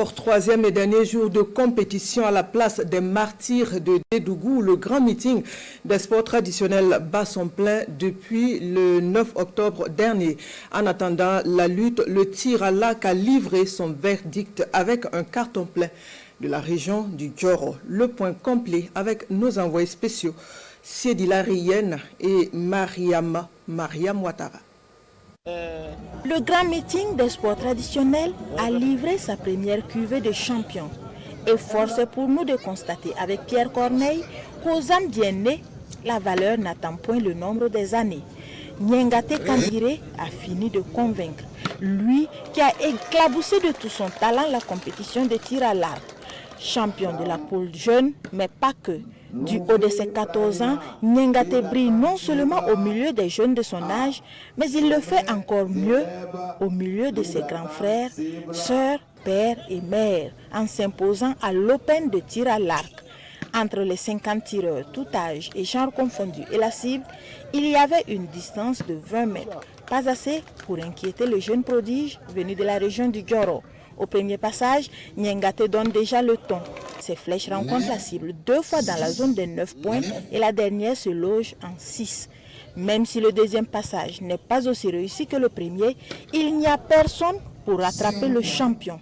Pour troisième et dernier jour de compétition à la place des martyrs de Dédougou, le grand meeting des sports traditionnels bat son plein depuis le 9 octobre dernier. En attendant la lutte, le tir à l'arc a livré son verdict avec un carton plein de la région du Djoro. Le point complet avec nos envoyés spéciaux, Siedila Riyen et Mariam Ouattara. Le grand meeting des sports traditionnels a livré sa première cuvée de champions. Et force est pour nous de constater avec Pierre Corneille qu'aux âmes bien nées, la valeur n'attend point le nombre des années. Nyengate Kambire a fini de convaincre. Lui qui a éclaboussé de tout son talent la compétition de tir à l'arc. Champion de la poule jeune, mais pas que. Du haut de ses 14 ans, Nyengate brille non seulement au milieu des jeunes de son âge, mais il le fait encore mieux au milieu de ses grands frères, sœurs, pères et mères, en s'imposant à l'Open de tir à l'arc. Entre les 50 tireurs, tout âge et genre confondus et la cible, il y avait une distance de 20 mètres. Pas assez pour inquiéter le jeune prodige venu de la région du Djoro. Au premier passage, Nyengate donne déjà le ton. Ses flèches rencontrent la cible 2 fois dans la zone des 9 points et la dernière se loge en 6. Même si le deuxième passage n'est pas aussi réussi que le premier, il n'y a personne pour rattraper le champion.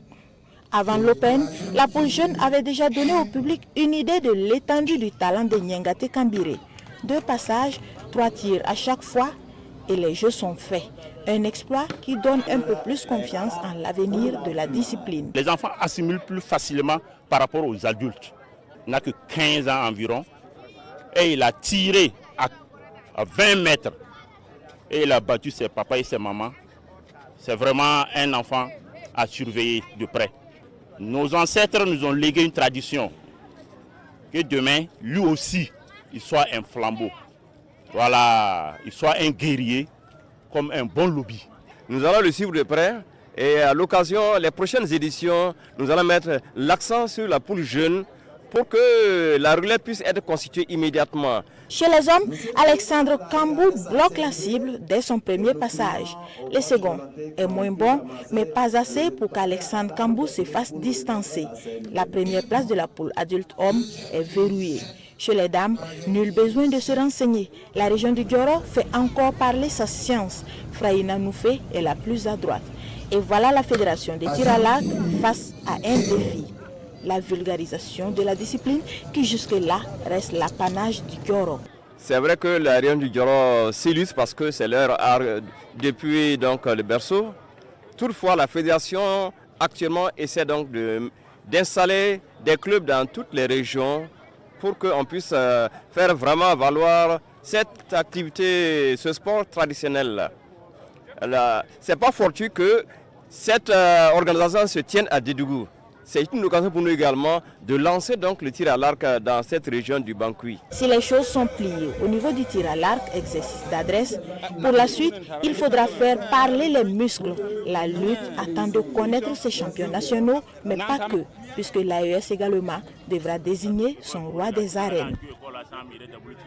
Avant l'Open, la poule jeune avait déjà donné au public une idée de l'étendue du talent de Nyengate Kambire. 2 passages, 3 tirs à chaque fois et les jeux sont faits. Un exploit qui donne un peu plus confiance en l'avenir de la discipline. Les enfants assimilent plus facilement par rapport aux adultes. Il n'a que 15 ans environ et il a tiré à 20 mètres et il a battu ses papas et ses mamans. C'est vraiment un enfant à surveiller de près. Nos ancêtres nous ont légué une tradition que demain, lui aussi, il soit un flambeau. Voilà, il soit un guerrier comme un bon lobby. Nous allons le suivre de près et à l'occasion, les prochaines éditions, nous allons mettre l'accent sur la poule jeune pour que la relève puisse être constituée immédiatement. Chez les hommes, Alexandre Kambou bloque la cible dès son premier passage. Le second est moins bon, mais pas assez pour qu'Alexandre Kambou se fasse distancer. La première place de la poule adulte-homme est verrouillée. Chez les dames, nul besoin de se renseigner. La région du Djoro fait encore parler sa science. Fraïna Noufé est la plus à droite. Et voilà la fédération des tirs à l'arc face à un défi. La vulgarisation de la discipline qui jusque-là reste l'apanage du Djoro. C'est vrai que la région du Djoro s'illustre parce que c'est leur art depuis donc, le berceau. Toutefois, la fédération actuellement essaie donc d'installer des clubs dans toutes les régions pour qu'on puisse faire vraiment valoir cette activité, ce sport traditionnel. Ce n'est pas fortuit que cette organisation se tienne à Dédougou. C'est une occasion pour nous également de lancer donc le tir à l'arc dans cette région du Bankoui. Si les choses sont pliées au niveau du tir à l'arc, exercice d'adresse, pour la suite, il faudra faire parler les muscles. La lutte attend de connaître ses champions nationaux, mais pas que, puisque l'AES également devra désigner son roi des arènes.